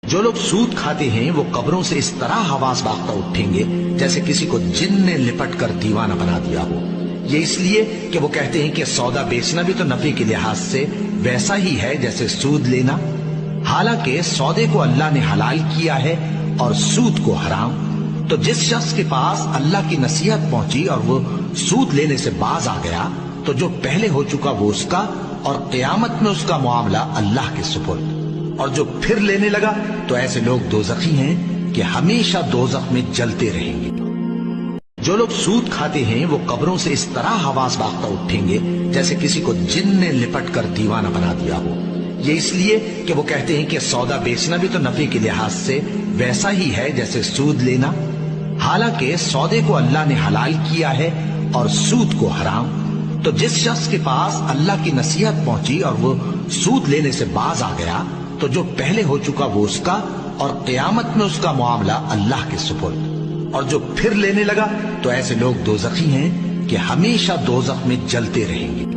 جو لوگ سود کھاتے ہیں وہ قبروں سے اس طرح حواس باختہ اٹھیں گے جیسے کسی کو جن نے لپٹ کر دیوانہ بنا دیا ہو، یہ اس لیے کہ وہ کہتے ہیں کہ سودا بیچنا بھی تو نفع کے لحاظ سے ویسا ہی ہے جیسے سود لینا، حالانکہ سودے کو اللہ نے حلال کیا ہے اور سود کو حرام۔ تو جس شخص کے پاس اللہ کی نصیحت پہنچی اور وہ سود لینے سے باز آ گیا تو جو پہلے ہو چکا وہ اس کا، اور قیامت میں اس کا معاملہ اللہ کے سپرد۔ اور جو پھر لینے لگا تو ایسے لوگ دوزخی ہیں کہ ہمیشہ دوزخ میں جلتے رہیں گے۔ جو لوگ سود کھاتے ہیں وہ قبروں سے اس طرح حواس باختہ اٹھیں گے جیسے کسی کو جن نے لپٹ کر دیوانہ بنا دیا ہو، یہ اس لیے کہ وہ کہتے ہیں کہ سودا بیچنا بھی تو نفع کے لحاظ سے ویسا ہی ہے جیسے سود لینا، حالانکہ سودے کو اللہ نے حلال کیا ہے اور سود کو حرام۔ تو جس شخص کے پاس اللہ کی نصیحت پہنچی اور وہ سود لینے سے باز آ گیا تو جو پہلے ہو چکا وہ اس کا، اور قیامت میں اس کا معاملہ اللہ کے سپرد۔ اور جو پھر لینے لگا تو ایسے لوگ دوزخی ہیں کہ ہمیشہ دوزخ میں جلتے رہیں گے۔